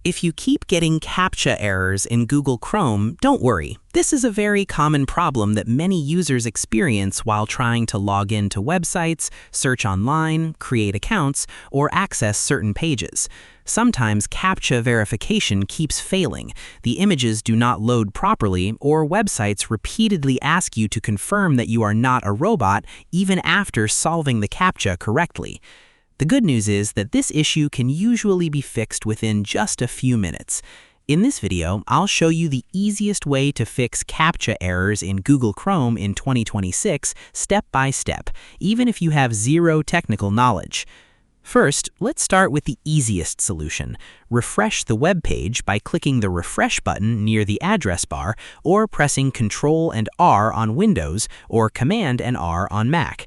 If you keep getting Captcha errors in Google Chrome, don't worry. This is a very common problem that many users experience while trying to log into websites, search online, create accounts, or access certain pages. Sometimes Captcha verification keeps failing, the images do not load properly, or websites repeatedly ask you to confirm that you are not a robot even after solving the Captcha correctly. The good news is that this issue can usually be fixed within just a few minutes. In this video, I'll show you the easiest way to fix Captcha errors in Google Chrome in 2026 step by step, even if you have zero technical knowledge. First, let's start with the easiest solution. Refresh the web page by clicking the refresh button near the address bar or pressing Ctrl and R on Windows or Command and R on Mac.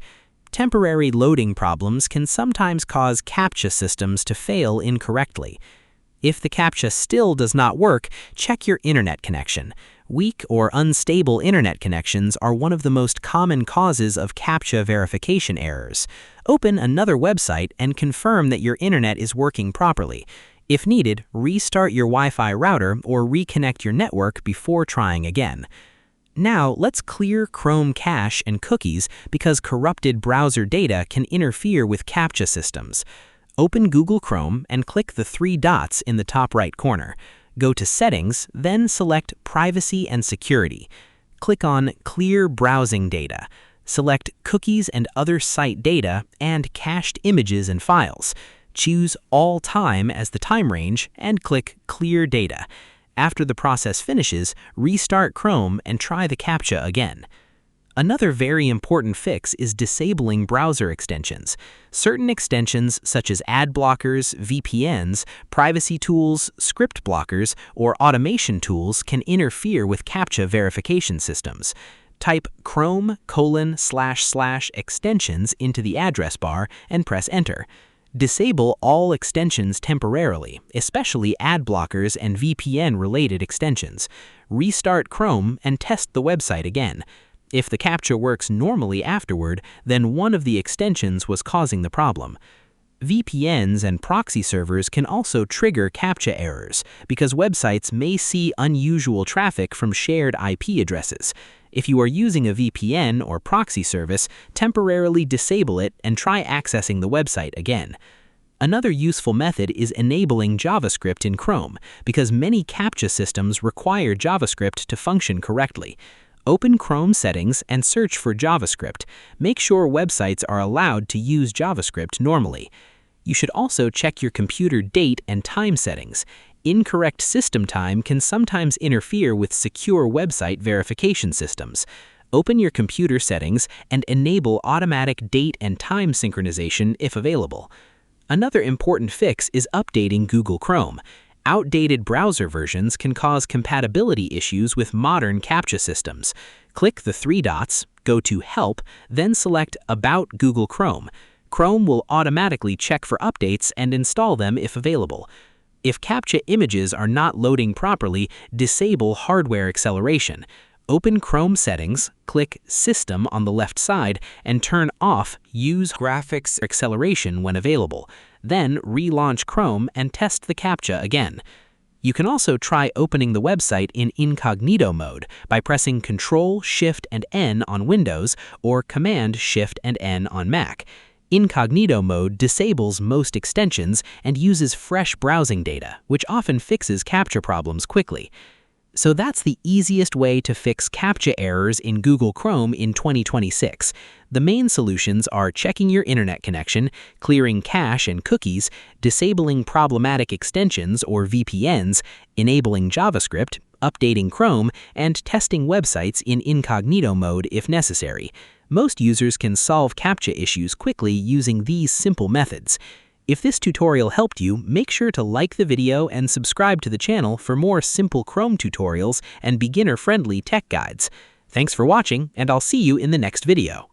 Temporary loading problems can sometimes cause Captcha systems to fail incorrectly. If the Captcha still does not work, check your internet connection. Weak or unstable internet connections are one of the most common causes of Captcha verification errors. Open another website and confirm that your internet is working properly. If needed, restart your Wi-Fi router or reconnect your network before trying again. Now, let's clear Chrome cache and cookies because corrupted browser data can interfere with Captcha systems. Open Google Chrome and click the three dots in the top right corner. Go to Settings, then select Privacy and Security. Click on Clear Browsing Data. Select Cookies and Other Site Data and Cached Images and Files. Choose All Time as the time range and click Clear Data. After the process finishes, restart Chrome and try the Captcha again. Another very important fix is disabling browser extensions. Certain extensions such as ad blockers, VPNs, privacy tools, script blockers, or automation tools can interfere with Captcha verification systems. Type Chrome://extensions into the address bar and press Enter. Disable all extensions temporarily, especially ad blockers and VPN-related extensions. Restart Chrome and test the website again. If the Captcha works normally afterward, then one of the extensions was causing the problem. VPNs and proxy servers can also trigger Captcha errors because websites may see unusual traffic from shared IP addresses. If you are using a VPN or proxy service, temporarily disable it and try accessing the website again. Another useful method is enabling JavaScript in Chrome because many Captcha systems require JavaScript to function correctly. Open Chrome settings and search for JavaScript. Make sure websites are allowed to use JavaScript normally. You should also check your computer date and time settings. Incorrect system time can sometimes interfere with secure website verification systems. Open your computer settings and enable automatic date and time synchronization if available. Another important fix is updating Google Chrome. Outdated browser versions can cause compatibility issues with modern Captcha systems. Click the three dots, go to Help, then select About Google Chrome. Chrome will automatically check for updates and install them if available. If Captcha images are not loading properly, disable hardware acceleration. Open Chrome settings, click System on the left side, and turn off Use Graphics Acceleration when available. Then relaunch Chrome and test the Captcha again. You can also try opening the website in incognito mode by pressing Ctrl, Shift, and N on Windows or Command, Shift, and N on Mac. Incognito mode disables most extensions and uses fresh browsing data, which often fixes Captcha problems quickly. So that's the easiest way to fix Captcha errors in Google Chrome in 2026. The main solutions are checking your internet connection, clearing cache and cookies, disabling problematic extensions or VPNs, enabling JavaScript, updating Chrome, and testing websites in incognito mode if necessary. Most users can solve Captcha issues quickly using these simple methods. If this tutorial helped you, make sure to like the video and subscribe to the channel for more simple Chrome tutorials and beginner-friendly tech guides. Thanks for watching, and I'll see you in the next video.